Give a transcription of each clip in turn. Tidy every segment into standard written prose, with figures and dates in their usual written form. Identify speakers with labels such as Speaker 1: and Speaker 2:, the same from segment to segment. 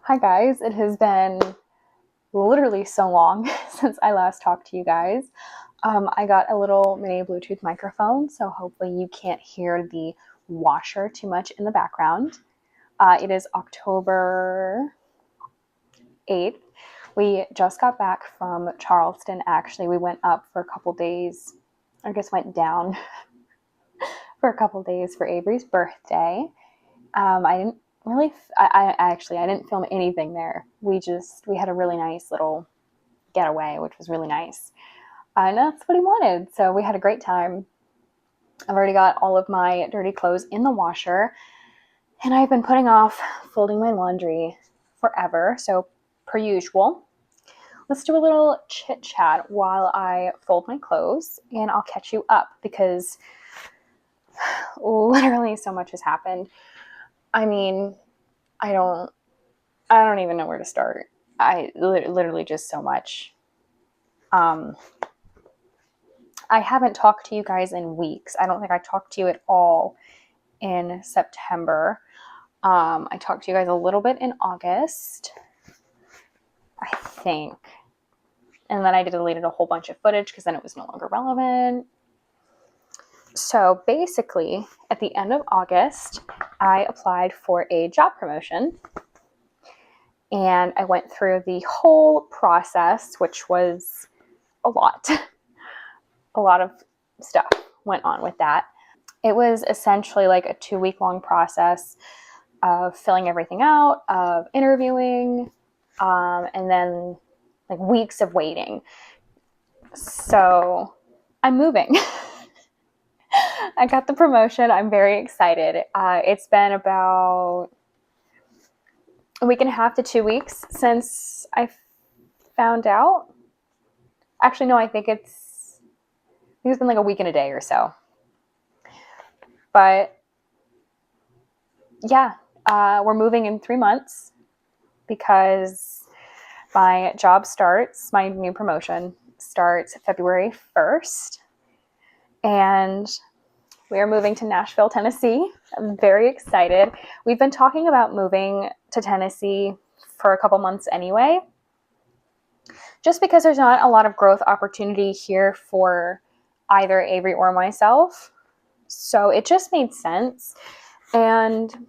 Speaker 1: Hi guys, it has been literally so long since I last talked to you guys. I got a little mini Bluetooth microphone, so hopefully you can't hear the washer too much in the background. It is October 8th. We just got back from Charleston, actually. We went up for a couple days, I guess went down for a couple days for Avery's birthday. I didn't really, I didn't film anything there. We had a really nice little getaway, which was really nice. And that's what he wanted. So we had a great time. I've already got all of my dirty clothes in the washer, and I've been putting off folding my laundry forever. So per usual, let's do a little chit chat while I fold my clothes, and I'll catch you up because literally so much has happened. I mean, I don't even know where to start. Literally just so much. I haven't talked to you guys in weeks. I don't think I talked to you at all in September. I talked to you guys a little bit in August, I think. And then I deleted a whole bunch of footage because then it was no longer relevant. So basically, at the end of August, I applied for a job promotion. And I went through the whole process, which was a lot. A lot of stuff went on with that. It was essentially like a 2-week-long process of filling everything out, of interviewing, and then like weeks of waiting. So I'm moving. I got the promotion. I'm very excited. It's been about a week and a half to 2 weeks since I found out. Actually, no, I think it's been like a week and a day or so. But yeah, we're moving in 3 months because my new promotion starts February 1st. And we are moving to Nashville, Tennessee. I'm very excited. We've been talking about moving to Tennessee for a couple months anyway, just because there's not a lot of growth opportunity here for either Avery or myself. So it just made sense. And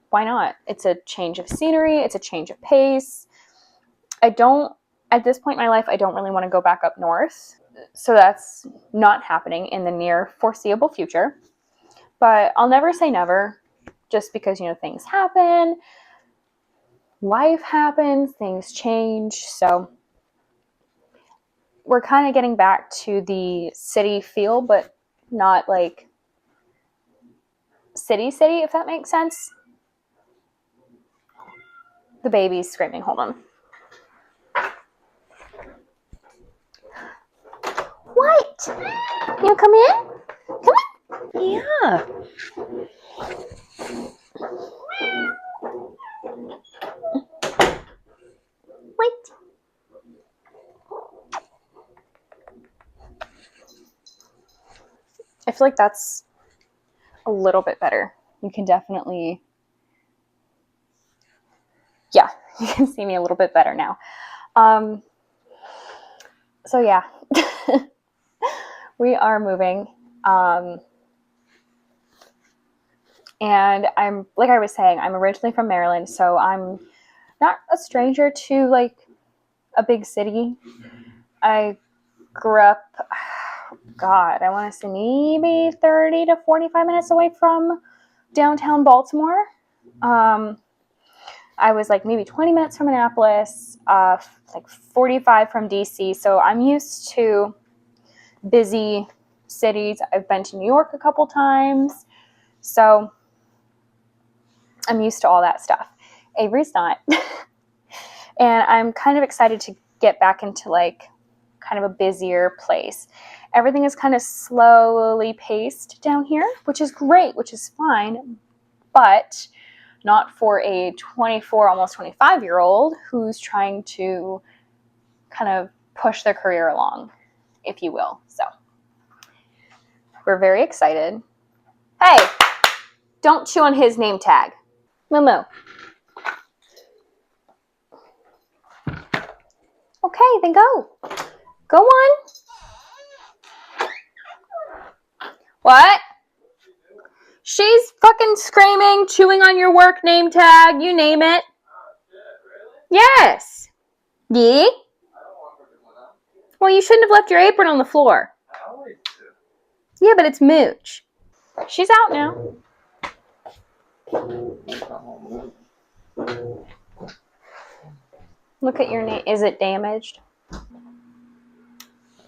Speaker 1: why not? It's a change of scenery. It's a change of pace. At this point in my life, I don't really want to go back up north. So that's not happening in the near foreseeable future. But I'll never say never, just because, things happen. Life happens, things change. So we're kind of getting back to the city feel, but not like city, if that makes sense. The baby's screaming. Hold on. What? You come in? Come in. Yeah. Wait. I feel like that's a little bit better. You can definitely, yeah, you can see me a little bit better now. So yeah, we are moving. And like I was saying, I'm originally from Maryland, so I'm not a stranger to like a big city. I grew up, God, I want to say maybe 30 to 45 minutes away from downtown Baltimore. I was like maybe 20 minutes from Annapolis, like 45 from DC. So I'm used to busy cities. I've been to New York a couple times. So I'm used to all that stuff. Avery's not. And I'm kind of excited to get back into like kind of a busier place. Everything is kind of slowly paced down here, which is great, which is fine, but not for a 24, almost 25-year-old who's trying to kind of push their career along, if you will. So we're very excited. Hey, don't chew on his name tag. Moo. Okay, then go. Go on. What? She's fucking screaming, chewing on your work name tag, you name it. Yes. Yeah? Well, you shouldn't have left your apron on the floor. Yeah, but it's Mooch. She's out now. Look at your name. Is it damaged?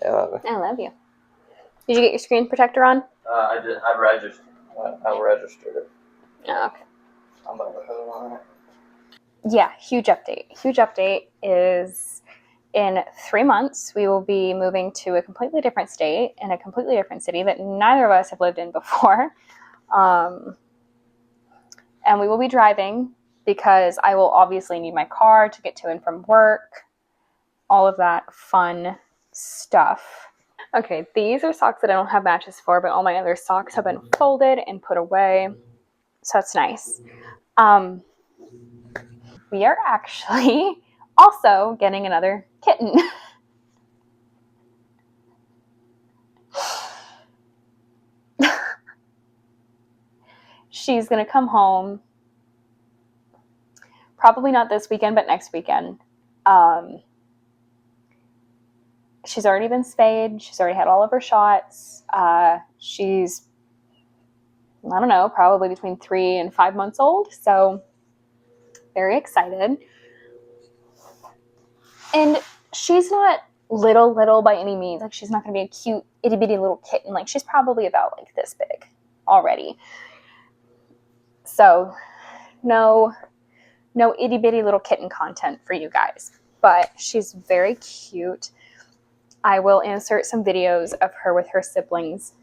Speaker 2: Yeah.
Speaker 1: I love you. Did you get your screen protector on?
Speaker 2: I did. I registered it.
Speaker 1: Oh, okay.
Speaker 2: I'm about to put it on it.
Speaker 1: Yeah, huge update. Huge update is in 3 months, we will be moving to a completely different state in a completely different city that neither of us have lived in before. And we will be driving because I will obviously need my car to get to and from work, all of that fun stuff. Okay, these are socks that I don't have matches for, but all my other socks have been folded and put away, so it's nice. We are actually also getting another kitten. She's going to come home, probably not this weekend, but next weekend. She's already been spayed. She's already had all of her shots. She's, I don't know, probably between 3 and 5 months old. So very excited. And she's not little by any means. Like, she's not going to be a cute itty bitty little kitten. Like, she's probably about like this big already. So no itty bitty little kitten content for you guys. But she's very cute. I will insert some videos of her with her siblings.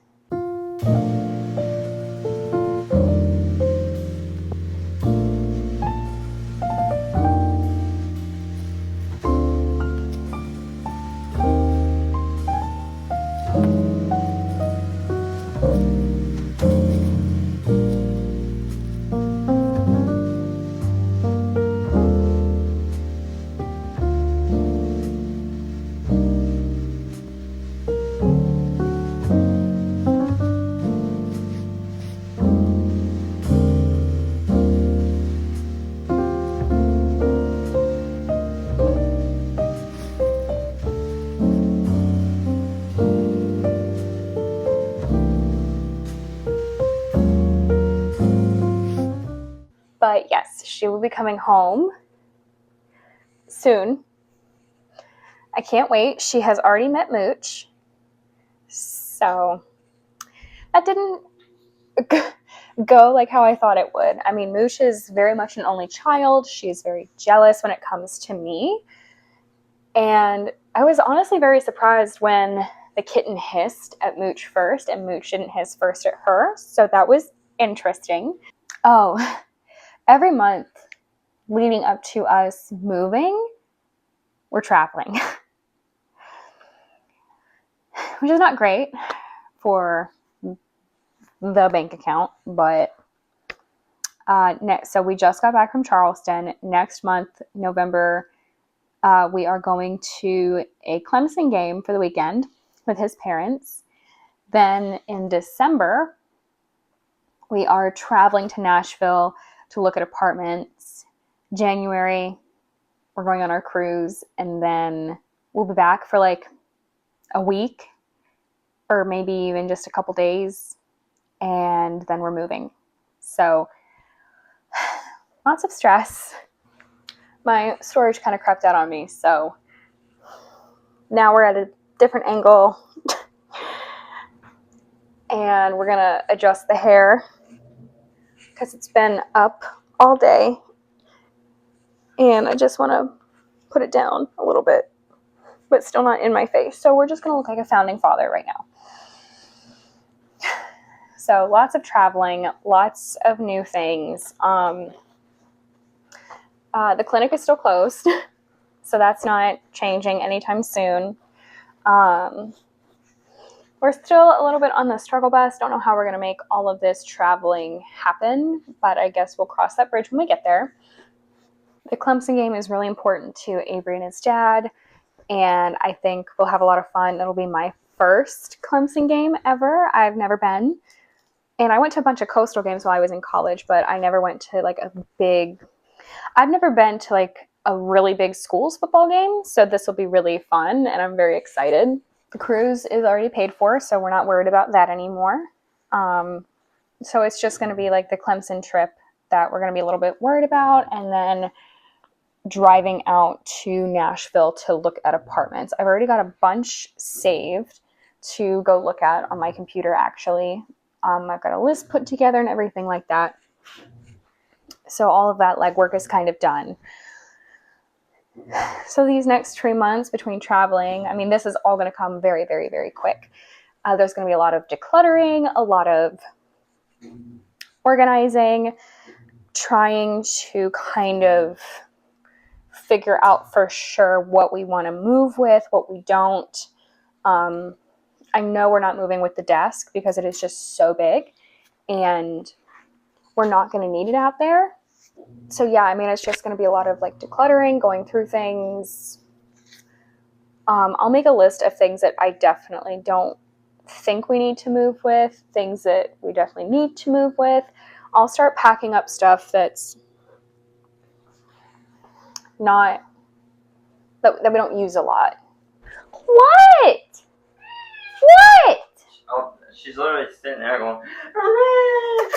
Speaker 1: But yes, she will be coming home soon. I can't wait. She has already met Mooch. So that didn't go like how I thought it would. I mean, Mooch is very much an only child. She's very jealous when it comes to me. And I was honestly very surprised when the kitten hissed at Mooch first and Mooch didn't hiss first at her. So that was interesting. Oh, every month leading up to us moving, we're traveling, which is not great for the bank account, but so we just got back from Charleston. Next month, November, we are going to a Clemson game for the weekend with his parents. Then in December, we are traveling to Nashville to look at apartments. January, we're going on our cruise, and then we'll be back for like a week or maybe even just a couple days, and then we're moving. So lots of stress. My storage kind of crept out on me, so now we're at a different angle and we're gonna adjust the hair because it's been up all day and I just want to put it down a little bit, but still not in my face. So we're just gonna look like a founding father right now. So lots of traveling, lots of new things. The clinic is still closed, so that's not changing anytime soon. We're still a little bit on the struggle bus. Don't know how we're going to make all of this traveling happen, but I guess we'll cross that bridge when we get there. The Clemson game is really important to Avery and his dad. and I think we'll have a lot of fun. It'll be my first Clemson game ever. I've never been. And I went to a bunch of coastal games while I was in college, but I never went to like a big, I've never been to like a really big schools football game. So this will be really fun and I'm very excited. The cruise is already paid for, so we're not worried about that anymore. So it's just going to be like the Clemson trip that we're going to be a little bit worried about, and then driving out to Nashville to look at apartments. I've already got a bunch saved to go look at on my computer, actually. I've got a list put together and everything like that. So all of that legwork is kind of done. So these next 3 months between traveling, I mean, this is all going to come very, very, very quick. There's going to be a lot of decluttering, a lot of organizing, trying to kind of figure out for sure what we want to move with, what we don't. I know we're not moving with the desk because it is just so big and we're not going to need it out there. So yeah, I mean, it's just going to be a lot of like decluttering, going through things. I'll make a list of things that I definitely don't think we need to move with, things that we definitely need to move with. I'll start packing up stuff that's not, that we don't use a lot. What? What?
Speaker 2: Oh, she's literally sitting there going,
Speaker 1: What?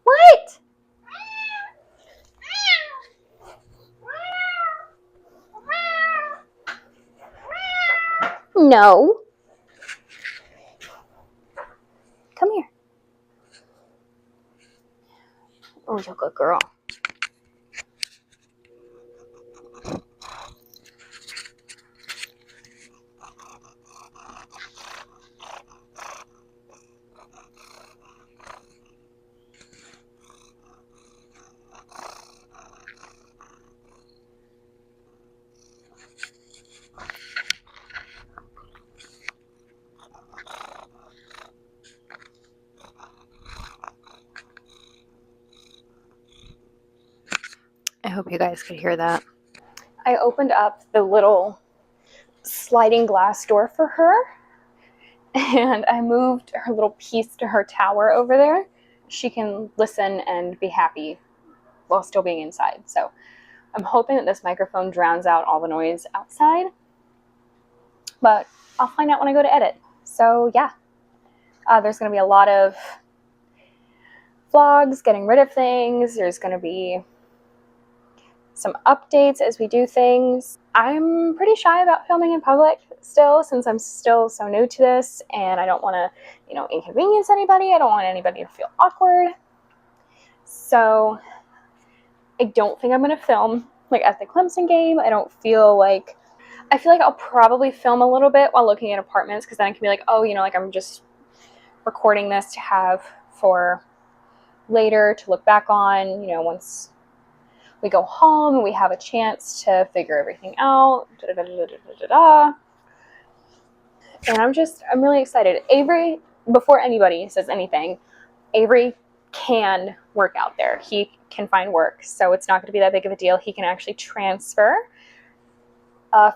Speaker 1: What? No. Come here. Oh, you're a good girl. I hope you guys could hear that. I opened up the little sliding glass door for her and I moved her little piece to her tower over there. She can listen and be happy while still being inside. So I'm hoping that this microphone drowns out all the noise outside, but I'll find out when I go to edit. So yeah, there's going to be a lot of vlogs, getting rid of things. There's going to be some updates as we do things. I'm pretty shy about filming in public still, since I'm still so new to this and I don't want to, inconvenience anybody. I don't want anybody to feel awkward. So I don't think I'm going to film like at the Clemson game. I feel like I'll probably film a little bit while looking at apartments, because then I can be like, oh, I'm just recording this to have for later to look back on, once we go home and we have a chance to figure everything out. And I'm really excited. Avery, before anybody says anything, Avery can work out there. He can find work, so it's not going to be that big of a deal. He can actually transfer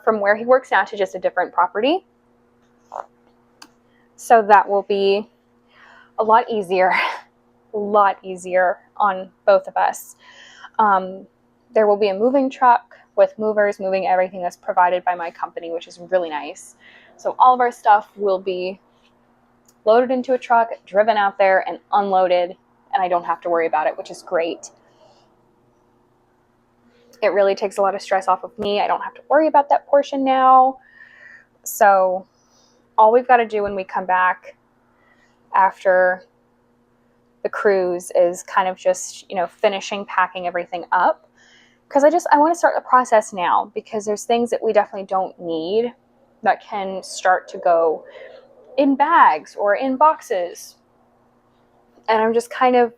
Speaker 1: from where he works now to just a different property. So that will be a lot easier on both of us. There will be a moving truck with movers moving everything that's provided by my company, which is really nice. So all of our stuff will be loaded into a truck, driven out there, and unloaded, and I don't have to worry about it, which is great. It really takes a lot of stress off of me. I don't have to worry about that portion now. So all we've got to do when we come back after the cruise is kind of just, finishing packing everything up. Because I want to start the process now, because there's things that we definitely don't need that can start to go in bags or in boxes. And I'm just kind of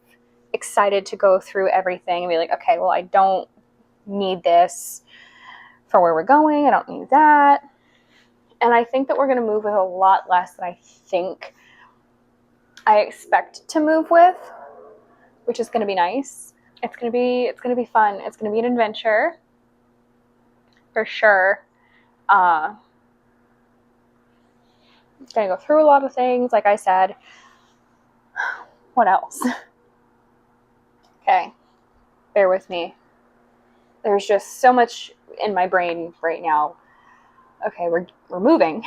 Speaker 1: excited to go through everything and be like, okay, well, I don't need this for where we're going. I don't need that. And I think that we're going to move with a lot less than I think I expect to move with, which is going to be nice. It's going to be fun. It's going to be an adventure. for sure. Gonna go through a lot of things, like I said. What else? Okay, bear with me. There's just so much in my brain right now. Okay, we're moving.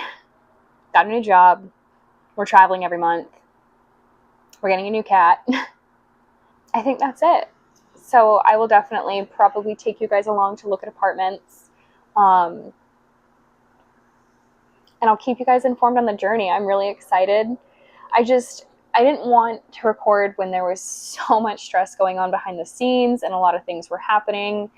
Speaker 1: Got a new job. We're traveling every month. We're getting a new cat. I think that's it. So I will definitely probably take you guys along to look at apartments. And I'll keep you guys informed on the journey. I'm really excited. I didn't want to record when there was so much stress going on behind the scenes and a lot of things were happening.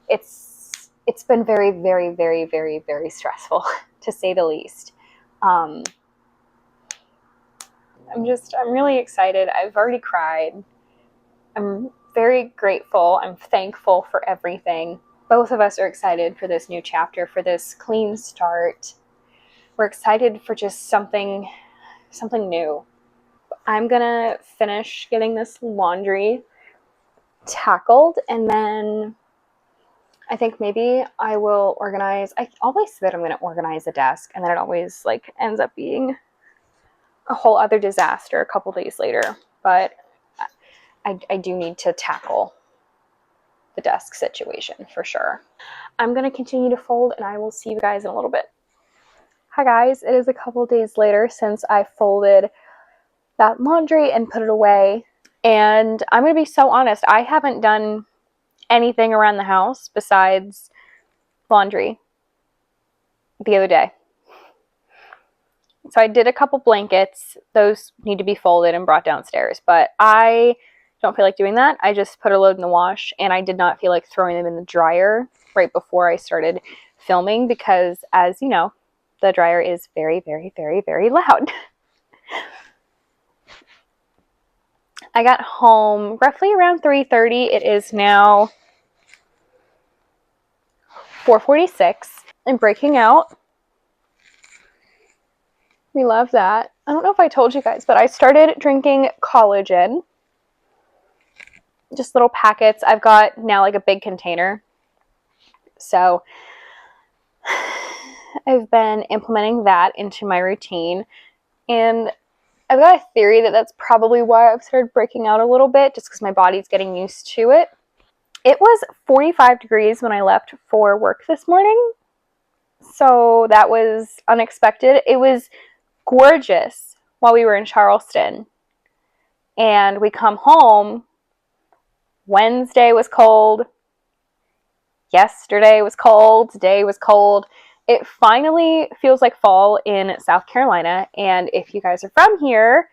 Speaker 1: It's been very, very, very, very, very stressful, to say the least. I'm really excited. I've already cried. I'm very grateful. I'm thankful for everything. Both of us are excited for this new chapter, for this clean start. We're excited for just something new. I'm gonna finish getting this laundry tackled, and then I think maybe I will organize. I always say that I'm gonna organize a desk, and then it always like ends up being a whole other disaster a couple days later. But I do need to tackle the desk situation for sure. I'm gonna continue to fold, and I will see you guys in a little bit. Hi guys, it is a couple days later since I folded that laundry and put it away. And I'm going to be so honest, I haven't done anything around the house besides laundry the other day. So I did a couple blankets. Those need to be folded and brought downstairs. But I don't feel like doing that. I just put a load in the wash, and I did not feel like throwing them in the dryer right before I started filming because, as you know, the dryer is very, very, very, very loud. I got home roughly around 3:30. It is now 4:46. I'm breaking out. We love that. I don't know if I told you guys, but I started drinking collagen. Just little packets. I've got now like a big container. So I've been implementing that into my routine. And I've got a theory that that's probably why I've started breaking out a little bit, just because my body's getting used to it. It was 45 degrees when I left for work this morning. So that was unexpected. It was gorgeous while we were in Charleston. And we come home. Wednesday was cold. Yesterday was cold. Today was cold. It finally feels like fall in South Carolina. And if you guys are from here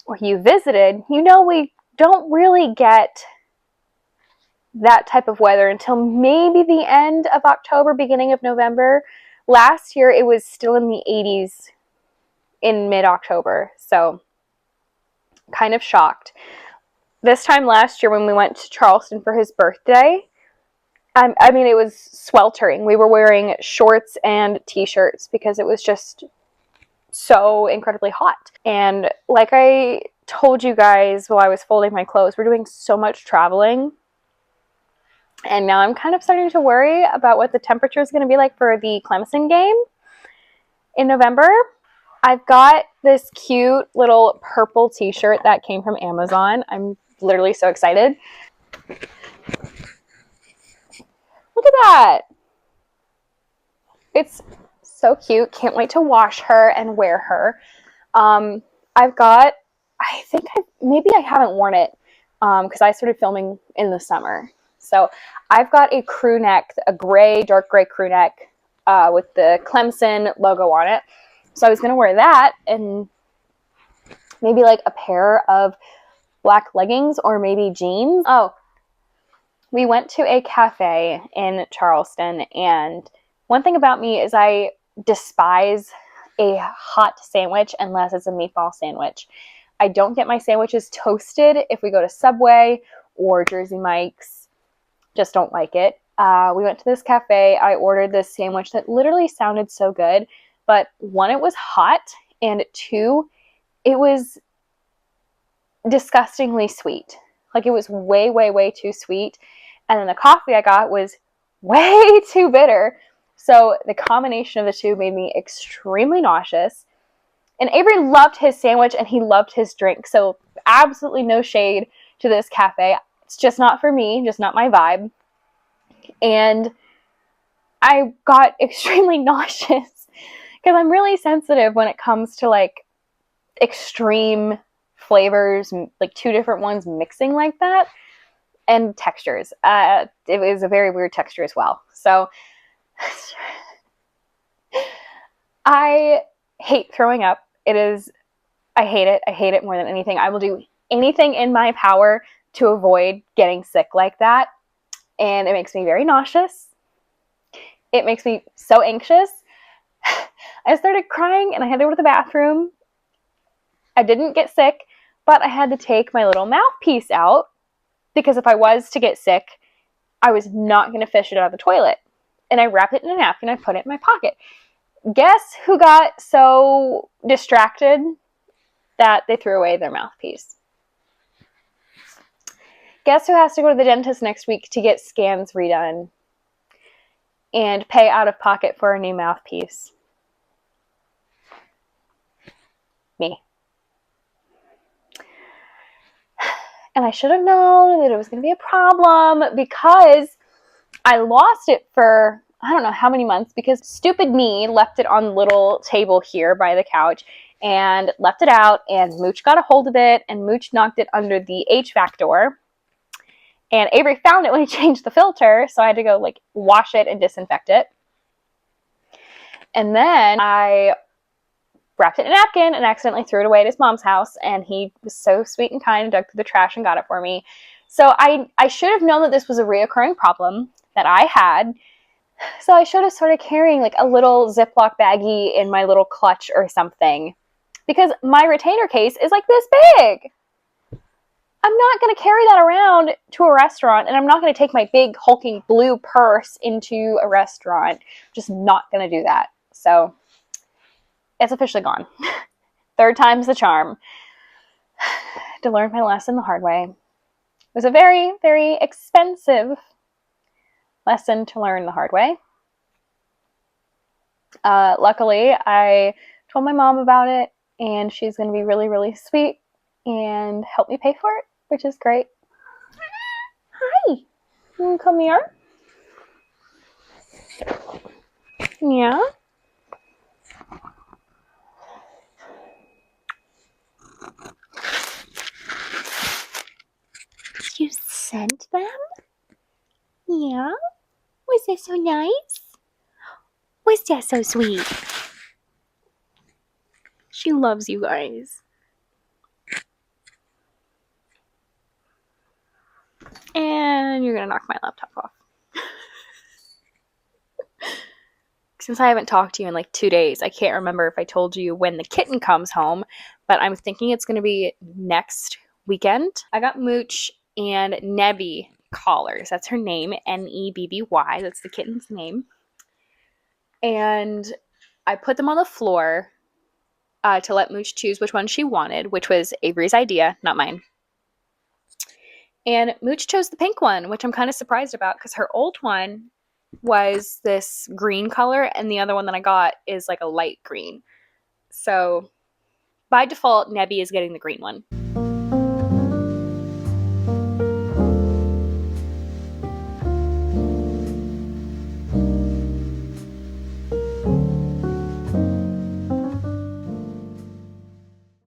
Speaker 1: or you visited, you know we don't really get that type of weather until maybe the end of October, beginning of November. Last year, it was still in the 80s in mid-October. So kind of shocked. This time last year when we went to Charleston for his birthday, I mean, it was sweltering. We were wearing shorts and t-shirts because it was just so incredibly hot. And like I told you guys while I was folding my clothes, we're doing so much traveling. And now I'm kind of starting to worry about what the temperature is going to be like for the Clemson game in November. I've got this cute little purple t-shirt that came from Amazon. I'm literally so excited. Look at that. It's so cute. Can't wait to wash her and wear her. I've got, maybe I haven't worn it because I started filming in the summer. So I've got a crew neck, a dark gray crew neck with the Clemson logo on it. So I was going to wear that and maybe like a pair of black leggings or maybe jeans. Oh, we went to a cafe in Charleston, and one thing about me is I despise a hot sandwich unless it's a meatball sandwich. I don't get my sandwiches toasted if we go to Subway or Jersey Mike's. Just don't like it. We went to this cafe. I ordered this sandwich that literally sounded so good, but one, it was hot, and two, it was disgustingly sweet. Like it was way, way, way too sweet. And then the coffee I got was way too bitter. So the combination of the two made me extremely nauseous. And Avery loved his sandwich and he loved his drink. So absolutely no shade to this cafe. It's just not for me, just not my vibe. And I got extremely nauseous because I'm really sensitive when it comes to like extreme flavors, like two different ones mixing like that, and textures. It was a very weird texture as well. So I hate throwing up. I hate it. I hate it more than anything. I will do anything in my power to avoid getting sick like that. And it makes me very nauseous. It makes me so anxious. I started crying and I had to go to the bathroom. I didn't get sick, but I had to take my little mouthpiece out because if I was to get sick, I was not going to fish it out of the toilet. And I wrapped it in a napkin and I put it in my pocket. Guess who got so distracted that they threw away their mouthpiece? Guess who has to go to the dentist next week to get scans redone and pay out of pocket for a new mouthpiece? Me. And I should have known that it was going to be a problem because I lost it for I don't know how many months because stupid me left it on the little table here by the couch and left it out, and Mooch got a hold of it and Mooch knocked it under the HVAC door. And Avery found it when he changed the filter, so I had to go like wash it and disinfect it. And then I wrapped it in a napkin and accidentally threw it away at his mom's house, and he was so sweet and kind and dug through the trash and got it for me. So I should have known that this was a reoccurring problem that I had. So I should have started carrying like a little Ziploc baggie in my little clutch or something, because my retainer case is like this big. I'm not going to carry that around to a restaurant, and I'm not going to take my big hulking blue purse into a restaurant. Just not going to do that. So it's officially gone. Third time's the charm. To learn my lesson the hard way. It was a very, very expensive lesson to learn the hard way. Luckily, I told my mom about it, and she's going to be really, really sweet and help me pay for it, which is great. Hi. You want to come here? Yeah? You sent them? Yeah? Was that so nice? Was that so sweet? She loves you guys. And you're going to knock my laptop off. Since I haven't talked to you in like 2 days, I can't remember if I told you when the kitten comes home, but I'm thinking it's going to be next weekend. I got Mooch and Nebby collars. That's her name, Nebby. That's the kitten's name. And I put them on the floor to let Mooch choose which one she wanted, which was Avery's idea, not mine. And Mooch chose the pink one, which I'm kind of surprised about because her old one was this green color and the other one that I got is like a light green. So by default, Nebby is getting the green one.